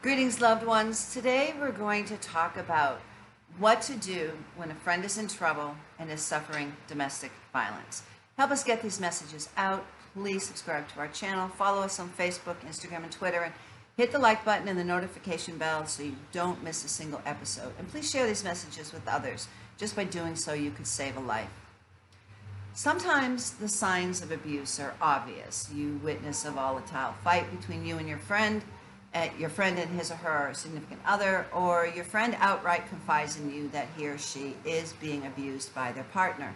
Greetings, loved ones. Today we're going to talk about what to do when a friend is in trouble and is suffering domestic violence. Help us get these messages out. Please subscribe to our channel, follow us on Facebook, Instagram, and Twitter, and hit the like button and the notification bell so you don't miss a single episode. And please share these messages with others. Just by doing so, you could save a life. Sometimes the signs of abuse are obvious. You witness a volatile fight between you and your friend and his or her significant other, or your friend outright confides in you that he or she is being abused by their partner.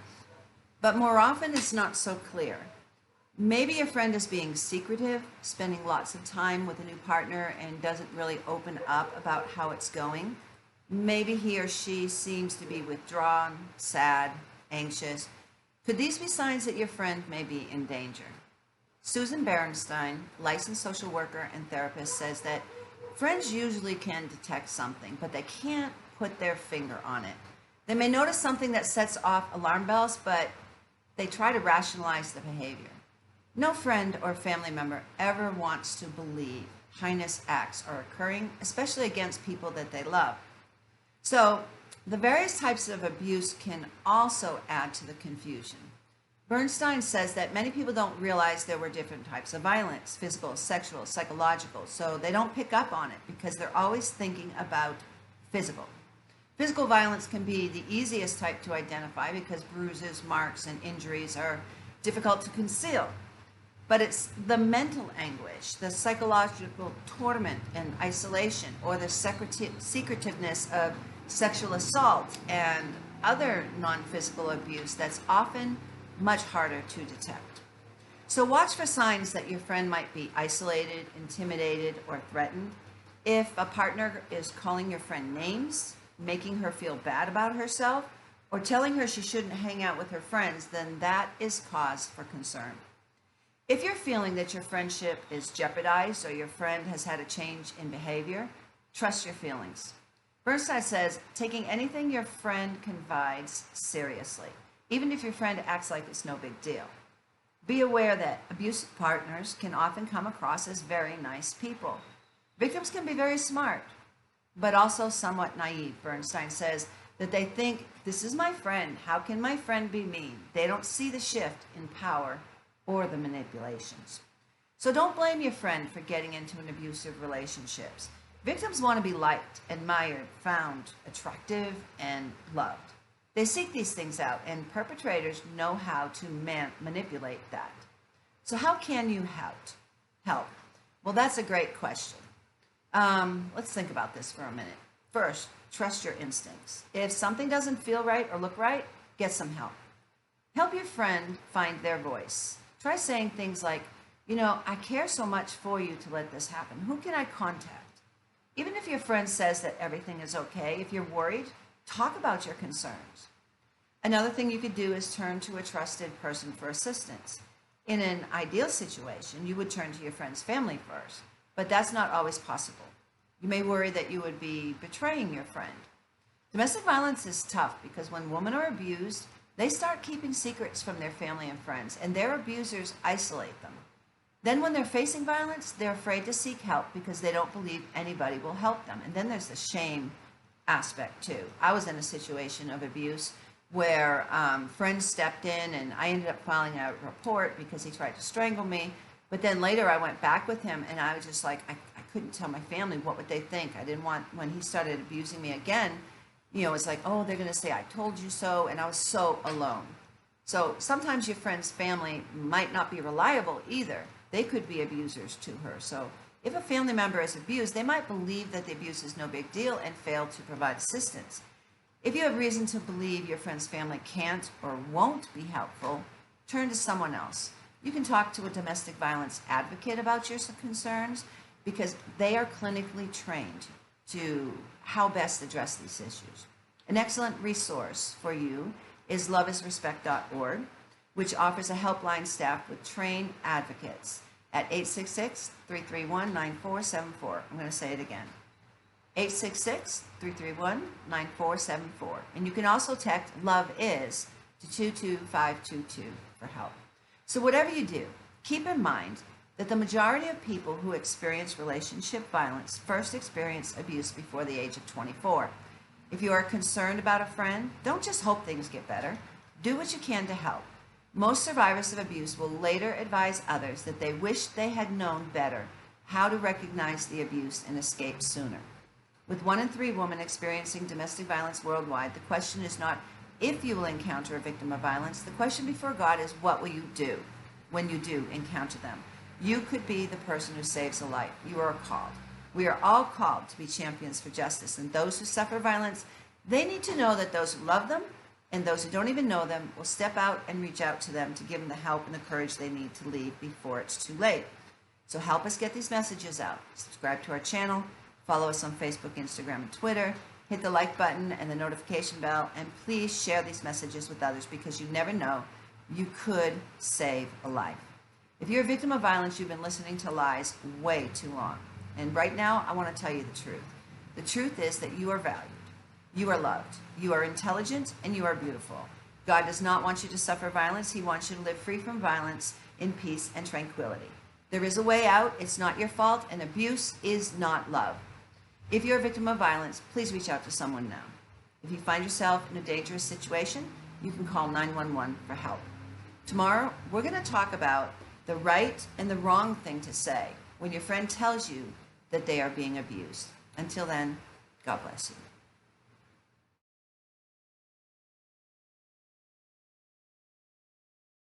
But more often, it's not so clear. Maybe your friend is being secretive, spending lots of time with a new partner and doesn't really open up about how it's going. Maybe he or she seems to be withdrawn, sad, anxious. Could these be signs that your friend may be in danger? Susan Berenstein, licensed social worker and therapist, says that friends usually can detect something, but they can't put their finger on it. They may notice something that sets off alarm bells, but they try to rationalize the behavior. No friend or family member ever wants to believe heinous acts are occurring, especially against people that they love. So, the various types of abuse can also add to the confusion. Bernstein says that many people don't realize there were different types of violence, physical, sexual, psychological, so they don't pick up on it because they're always thinking about physical. Physical violence can be the easiest type to identify because bruises, marks, and injuries are difficult to conceal. But it's the mental anguish, the psychological torment and isolation, or the secretiveness of sexual assault and other non-physical abuse that's often much harder to detect. So watch for signs that your friend might be isolated, intimidated, or threatened. If a partner is calling your friend names, making her feel bad about herself, or telling her she shouldn't hang out with her friends, then that is cause for concern. If you're feeling that your friendship is jeopardized or your friend has had a change in behavior, trust your feelings. Bernstein says, taking anything your friend confides seriously, even if your friend acts like it's no big deal. Be aware that abusive partners can often come across as very nice people. Victims can be very smart, but also somewhat naive. Bernstein says that they think, this is my friend, how can my friend be mean? They don't see the shift in power or the manipulations. So don't blame your friend for getting into an abusive relationship. Victims want to be liked, admired, found attractive, and loved. They seek these things out, and perpetrators know how to manipulate that. So how can you help? Well, that's a great question. Let's think about this for a minute. First, trust your instincts. If something doesn't feel right or look right, get some help. Help your friend find their voice. Try saying things like, I care so much for you to let this happen. Who can I contact? Even if your friend says that everything is okay, if you're worried, talk about your concerns. Another thing you could do is turn to a trusted person for assistance. In an ideal situation, you would turn to your friend's family first, but that's not always possible. You may worry that you would be betraying your friend. Domestic violence is tough because when women are abused, they start keeping secrets from their family and friends, and their abusers isolate them. Then when they're facing violence, they're afraid to seek help because they don't believe anybody will help them. And then there's the shame aspect too. I was in a situation of abuse where friends stepped in and I ended up filing a report because he tried to strangle me. But then later I went back with him and I was just like, I couldn't tell my family. What would they think? I didn't want, when he started abusing me again, it's like, oh, they're going to say, I told you so. And I was so alone. So sometimes your friend's family might not be reliable either. They could be abusers to her. So if a family member is abused, they might believe that the abuse is no big deal and fail to provide assistance. If you have reason to believe your friend's family can't or won't be helpful, turn to someone else. You can talk to a domestic violence advocate about your concerns because they are clinically trained to how best address these issues. An excellent resource for you is loveisrespect.org, which offers a helpline staffed with trained advocates at 866-331-9474. I'm going to say it again. 866-331-9474. And you can also text Love Is to 22522 for help. So whatever you do, keep in mind that the majority of people who experience relationship violence first experience abuse before the age of 24. If you are concerned about a friend, don't just hope things get better. Do what you can to help. Most survivors of abuse will later advise others that they wish they had known better how to recognize the abuse and escape sooner. With 1 in 3 women experiencing domestic violence worldwide, the question is not if you will encounter a victim of violence. The question before God is, what will you do when you do encounter them? You could be the person who saves a life. You are called. We are all called to be champions for justice, and those who suffer violence, they need to know that those who love them and those who don't even know them will step out and reach out to them to give them the help and the courage they need to leave before it's too late. So help us get these messages out. Subscribe to our channel, follow us on Facebook, Instagram, and Twitter, hit the like button and the notification bell, and please share these messages with others because you never know, you could save a life. If you're a victim of violence, you've been listening to lies way too long. And right now, I want to tell you the truth. The truth is that you are valued, you are loved, you are intelligent, and you are beautiful. God does not want you to suffer violence. He wants you to live free from violence in peace and tranquility. There is a way out. It's not your fault, and abuse is not love. If you're a victim of violence, please reach out to someone now. If you find yourself in a dangerous situation, you can call 911 for help. Tomorrow, we're going to talk about the right and the wrong thing to say when your friend tells you that they are being abused. Until then, God bless you.